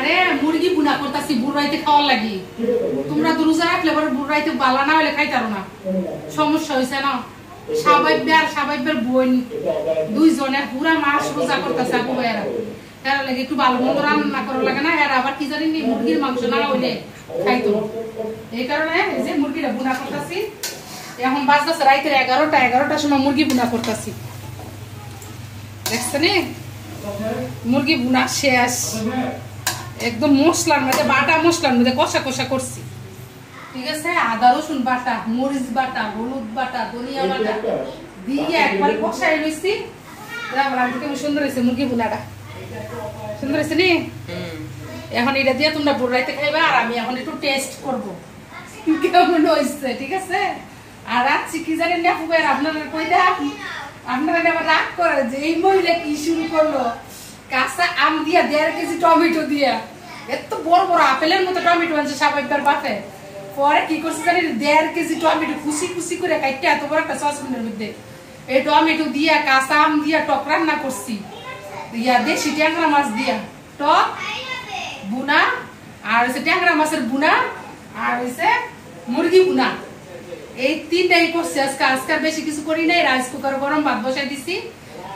আরে মুরগি বুনা করতেছি বুড়াইতে খাওয়ার লাগি। তোমরা তো রোজা রাখলে পরে বুড়াইতে বালা না হলে খাইতারো না, সমস্যা হয়েছে না। সাবাইবের বোন দুইজনের পুরা মাস রোজা করতেছে আপু ভাইয়েরা, এরা লাগে একটু ভালো মন্দ রান্না করা লাগে না। এরা আবার কি জানি মুরগির মাংস না হইলে খাইতো, এই কারণে এই যে মুরগিটা বুনা করতেছি। এখন বাজতেছে রাইতের 11টার সময় মুরগি বুনা করতেছি, দেখছেন মুরগি বুনা শেষ। একদম মশলার মধ্যে বাটা, মশলার মধ্যে কষা কষা করছি, ঠিক আছে। আদা রসুন বাটা, মরিচ বাটা, হলুদ বাটা, ধনিয়া বাটা দিয়ে একবারে কষাই লইছি। কেমন সুন্দর হয়েছে মুরগি বুনাটা, সুন্দর হয়েছে নি। এখন এটা দিয়ে তোমরা বুড়াইতে খাইবা, আর আমি এখন একটু টেস্ট করবো কেমন হয়েছে, ঠিক আছে। আর রাখছি কি জানেন না ফুবের, আপনারা কই দেখ, আপনারা আবার রাগ করে যে এই মহিলা কি শুরু করলো কাঁচা আম দিয়া 1.5 কেজি টমেটো দিয়া, এত বড় বড় আপেলের মতো টমেটো আনছে সাবাইকার বাপে। পরে কি করছে জানি 1.5 কেজি টমেটো কুচি কুচি করে কাটতে এত বড় একটা সসপ্যানের মধ্যে এই টমেটো দিয়া কাঁচা আম দিয়া টক রান্না করছি, দিয়া দেশি ট্যাংরা মাছ দিয়া টক বুনা, আর হচ্ছে ট্যাংরা মাছের বুনা, আর হচ্ছে মুরগি বুনা। এই তিনটাই করছি আজকে। আজকাল বেশি কিছু করি নাই, রাইস কুকার গরম ভাত বসাই দিছি।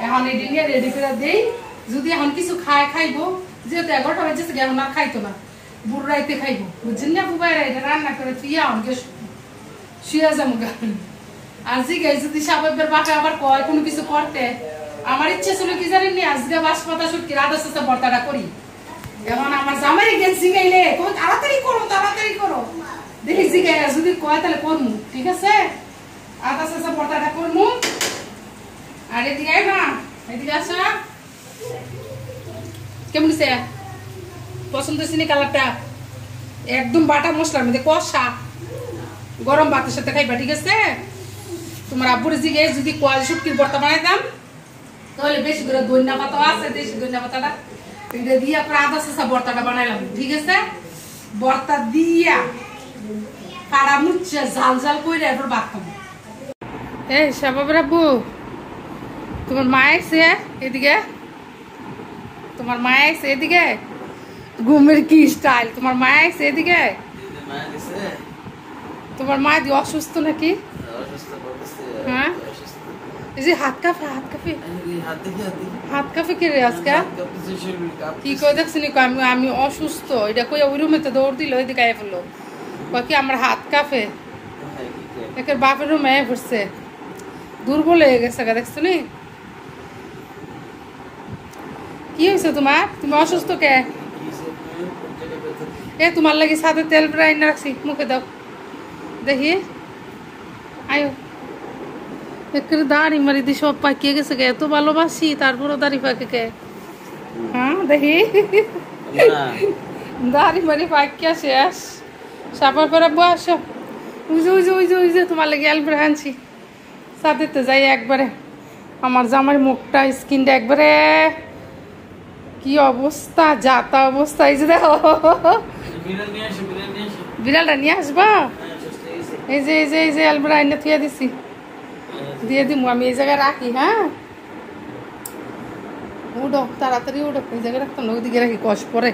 এখন এই দিন রেডি করে দেই, যদি এখন কিছু খাইবো, যেহেতু 11টা বাজছে এখন আর খাইতো না, বুড়াইতে খাইবো, বুঝছেন না বুবাইরা। এটা রান্না করে তুইয়া আমাকে শুয়ে যাবো গান। আর জিগাই যদি সাবাইবের বাপে আবার কয় কোনো কিছু করতে, আমার ইচ্ছে ছিল কি জানেন নি, আজকে বাঁশপাতা শুটকির আদা সাথে ভর্তাটা করি। এখন আমার জামাই গেন জিগাইলে তাড়াতাড়ি করো তাড়াতাড়ি করো, দেখি জিগাই যদি কয় তাহলে করমু, ঠিক আছে। আদা সাথে ভর্তাটা করমু। আর এদিকে না, এদিকে আসা কেমন হয়েছে, পছন্দ হয়েছে নি কালারটা? একদম বাটা মশলার মধ্যে কষা, গরম ভাতের সাথে খাইবা, ঠিক আছে। তোমার আব্বুর জিগে যদি কয় শুটকির ভর্তা বানাইতাম, তাহলে বেশি করে ধনিয়া পাতা আছে, দেশি ধনিয়া পাতাটা এটা দিয়া পরে আদা চাষা ভর্তাটা বানাইলাম, ঠিক আছে। ভর্তা দিয়া কাড়া মুচ্ছে ঝাল ঝাল করে এরপর ভাত খাবো। এই শাবাবের আব্বু, তোমার মা আইছে এদিকে, তোমার মা আইছে এদিকে, ঘুমের কি স্টাইল, তোমার মা আইছে এদিকে। তোমার মা দি অসুস্থ নাকি? হ্যাঁ, এই যে হাত কাঁপে, হাত কাঁপে কে রে আজকে কি কই দেখছি নি, আমি অসুস্থ এটা কই ওই রুমেতে দৌড় দিল, ওইদিকে আয় ফেললো কি আমার হাত কাঁপে। একের বাপের রুমে পড়ছে, দুর্বল হয়ে গেছে, দেখছো নি। কি হয়েছে তোমার, তুমি অসুস্থ কে? এ তোমার লাগি সাথে তেল প্রায় না রাখছি, মুখে দাও দেখি। আয়ো একের দাড়ি মারি দি সব পাকিয়ে গেছে গে, এত ভালোবাসি তারপরও দাড়ি পাকে কে। হ্যাঁ দেখি দাড়ি মারি পাকিয়া শেষ। সাপার পরে বসো, ওই যে তোমার লাগে অ্যালব্রা আনছি, সাথে যাই একবারে। আমার জামার মুখটা স্কিনটা একবারে কি অবস্থা, যাতা অবস্থা। এই যে দেখো বিড়ালটা নিয়ে আসবা, এই যে অ্যালব্রা এনে থুয়ে দিছি, দিয়ে দিমু আমি এই জায়গায় রাখি। হ্যাঁ উঠো তাড়াতাড়ি উঠো, এই জায়গায় রাখতাম না, ওইদিকে রাখি কষ পরে।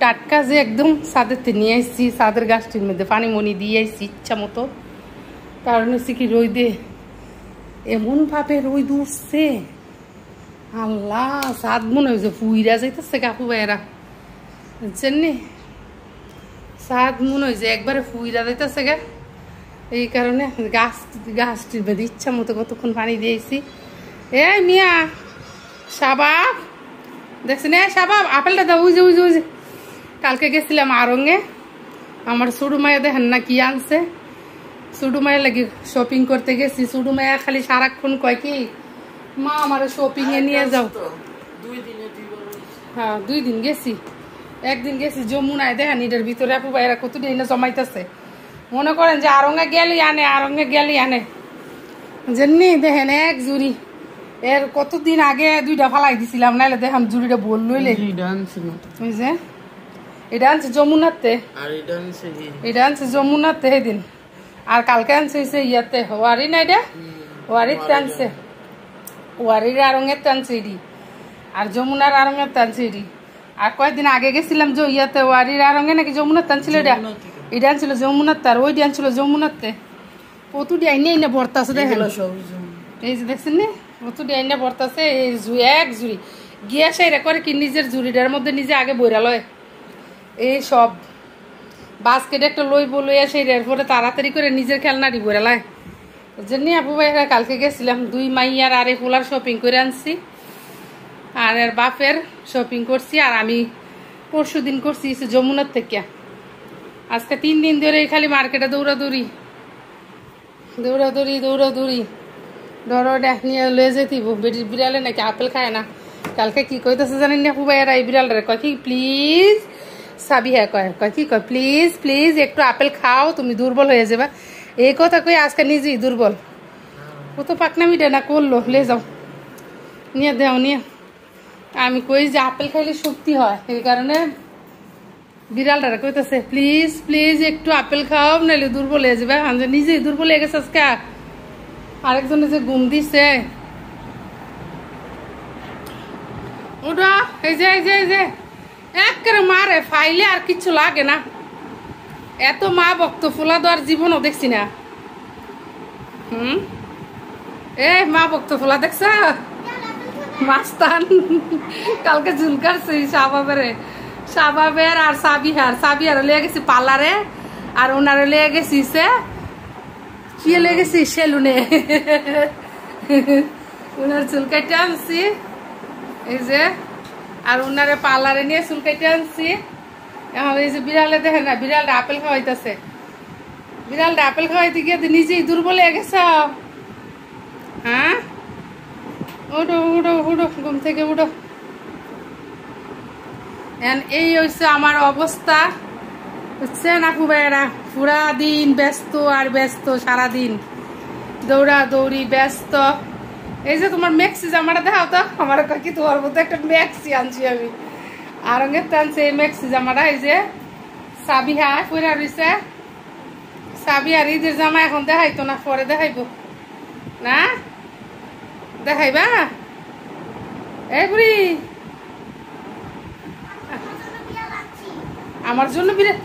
টাটকা যে একদম ছাদেরতে নিয়ে আসছি, ছাদের গাছটির মধ্যে পানি মনি দিয়ে আসছি ইচ্ছা মতো। কারণ হচ্ছে কি রোদে এমন ভাবে রোদ উঠছে, আল্লাহ ছাদ মনে হয়েছে ফুইরা যাইতেছে কাকু ভাইয়েরা, বুঝছেন নি। ছাদ মনে হয়েছে একবারে ফুইরা যাইতেছে গা, এই কারণে গাছটির মধ্যে ইচ্ছা মতো কতক্ষণ পানি দিয়েছি। এ মিয়া শাবাব দেখছেন, এ শাবাব আপেলটা দাও, ওই যে কালকে গেছিলাম আরঙ্গে, আমার ছোট মায়া দেখেন না কি আনছে। ছোট মায়ের লাগে শপিং করতে গেছি, ছোট মায়া খালি সারাক্ষণ কয় কি মা আমার শপিং এ নিয়ে যাও। হ্যাঁ 2 দিন গেছি, একদিন গেছি যমুনায়, দেখেন এটার ভিতরে আপু ভাইরা কতদিন এনে জমাইতেছে। মনে করেন যে আরঙ্গে গেলি আনে জানি, দেখেন এক জুড়ি এর কতদিন আগে 2টা ফালাই দিছিলাম, নাইলে দেখেন জুড়িটা বল লইলে। এটা আনছে যমুনাতে, এটা আনছে যমুনাতে সেদিন, আর কালকে আনছে ইয়াতে ওয়ারি না, এটা ওয়ারিতে আনছে, ওয়ারির আরঙের টানছে এডি, আর যমুনার আরঙের টানছে এডি। আর কয়েকদিন আগে গেছিলাম যে ইয়াতে ওয়ারির আরঙ্গে নাকি যমুনার টান ছিল, এটা আনছিল যমুনার তার, ওই ডি আনছিল যমুনারতে। প্রতুটি আইনে আইনে ভর্তা আছে দেখেন, এই যে দেখছেন নি প্রতুটি আইনে ভর্তা আছে। এই এক জুড়ি গিয়া সাইরা করে কি নিজের জুড়িটার মধ্যে নিজে আগে বইরা লয় এই সব বাস্কেট একটা লইব, লইয়া সেইটা এরপরে তাড়াতাড়ি করে নিজের খেলনাটি বইরা লয়। ওই জন্য আপু ভাইরা কালকে গেছিলাম 2 মাইয়ার আর ফুলার শপিং করে আনছি, আর এর বাপের শপিং করছি। আর আমি পরশু দিন করছি যমুনার থেকে। আজকে 3 দিন ধরে খালি মার্কেটে দৌড়াদৌড়ি দৌড়াদৌড়ি দৌড়াদৌড়ি। ধরো নিয়ে লয়ে যেতিব, বেটির বিড়ালে নাকি আপেল খায় না। কালকে কি কইতেছে জানেন না খুবাইরা, এই বিড়ালরে কয় কি প্লিজ, সাবিহা কয় কি কয় প্লিজ প্লিজ একটু আপেল খাও, তুমি দুর্বল হয়ে যাবে। এই কথা কই আজকে নিজেই দুর্বল। ও তো পাকনামিটা না করলো, লে যাও নিয়ে দেও নিয়ে। আমি কই যে আপেল খাইলে শক্তি হয়, এই কারণে বিড়ালটারে কইতেছে প্লিজ প্লিজ একটু আপেল খাও, নাহলে দুর্বল হয়ে যাবে। আমি নিজেই দুর্বল হয়ে গেছে আজকে। আরেকজনে যে ঘুম দিছে ওটা, এই যে এই যে এই যে একেবারে মারে ফাইলে আর কিচ্ছু লাগে না। এত মা ভক্ত ফুলা দেওয়ার জীবনও দেখছি না। এ মা ভক্ত ফুলা দেখছ মাস্তান কালকে ঝুলকারছি শাবাবের আর সাবিহার লিয়ে গেছি পার্লারে, আর ওনারে লিয়ে গেছি কি লিয়ে গেছি সেলুনে। ওনার চুল কাটতে আনছি এই যে, আর ওনারে পার্লারে নিয়ে চুল কাটতে আনছি। এখন এই যে বিড়ালে দেখে না, বিড়ালটা আপেল খাওয়াইতেছে। বিড়ালটা আপেল খাওয়াইতে গিয়ে নিজেই দুর্বল হয়ে গেছে। হ্যাঁ উঠো উঠো উঠো, ঘুম থেকে উঠো। এই হচ্ছে আমার অবস্থা, বুঝছেন আপু ভাইয়েরা। পুরা দিন ব্যস্ত আর ব্যস্ত, সারাদিন দৌড়া দৌড়ি ব্যস্ত। এই যে তোমার মেক্সি জামাটা দেখাও তো, আমার কি তোমার মধ্যে একটা মেক্সি আনছি আমি, আরঙ্গের টানছে এই মেক্সি জামাটা। এই যে সাবিহা পরে রয়েছে, সাবিহার ঈদের জামা এখন দেখাইতো না, পরে দেখাইব না, দেখাইবা এই বুড়ি। আমার জন্য বিড়াল,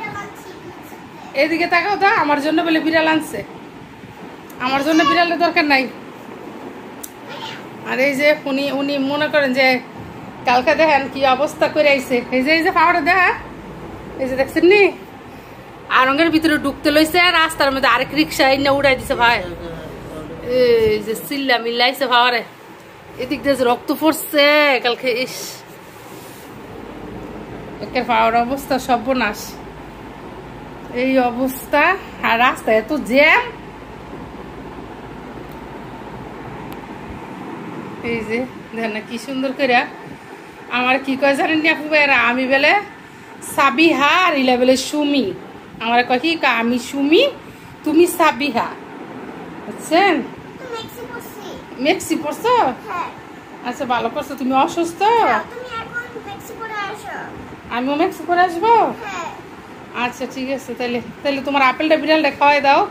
এইদিকে তাকাও তো, আমার জন্য বলে বিড়াল আনছে। আমার জন্য বিড়ালের দরকার নাই। আর এই যে উনি মনে করেন যে কালকে দেখেন কি অবস্থা করে আইছে। এই যে পাহাড়ে দেখা, এই যে দেখছেন নি আরঙ্গের ভিতরে ঢুকতে লইছে, রাস্তার মধ্যে আরেক রিক্সা এনে উড়াই দিছে ভাই। এই যে চিল্লা মিল্লাইছে পাহাড়ে, এদিক দিয়ে রক্ত পড়ছে কালকে। ইস একের পাহাড়ের অবস্থা সর্বনাশ, এই অবস্থা। আর রাস্তা এত জ্যাম। এই যে দেখেন না কি সুন্দর করে আমার কি কয় জানেন না আপু ভাইয়েরা, আমি বেলে সাবিহা আর ইলা বেলে সুমি। আমার কয় কি আমি সুমি, তুমি সাবিহা, বুঝছেন। মেক্সি পড়ছো? আচ্ছা ভালো করছো। তুমি অসুস্থ? আমিও মেক্সি পরে আসবো। আচ্ছা ঠিক আছে, তাহলে তোমার আপেলটা বিড়ালটা খাওয়াই দাও।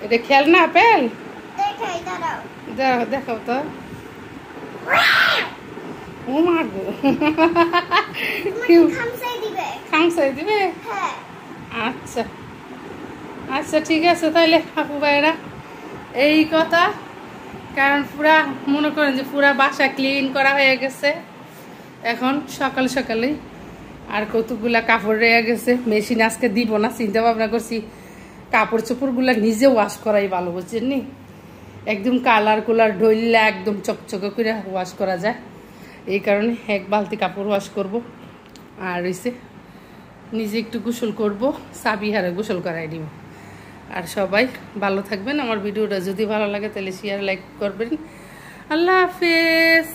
এটা খেলনা আপেল? দেখাও তো। ও মা গো, খামসাই দিবে? আচ্ছা আচ্ছা ঠিক আছে তাহলে আপু ভাইরা, এই কথা। কারণ পুরা মনে করেন যে পুরা বাসা ক্লিন করা হয়ে গেছে এখন সকাল সকালে। আর কতগুলা কাপড় রয়ে গেছে, মেশিন আজকে দিব না, চিন্তা ভাবনা করছি কাপড় চোপড়গুলা নিজে ওয়াশ করাই ভালো, বুঝছেন নি। একদম কালার কুলার ঢইলে একদম চকচকে করে ওয়াশ করা যায়। এই কারণে এক বালতি কাপড় ওয়াশ করব। আর হইছে নিজে একটু গোসল করব, সাবিহারে গোসল করাই দিব। আর সবাই ভালো থাকবেন। আমার ভিডিওটা যদি ভালো লাগে তাহলে শেয়ার লাইক করবেন। আল্লাহ হাফেজ।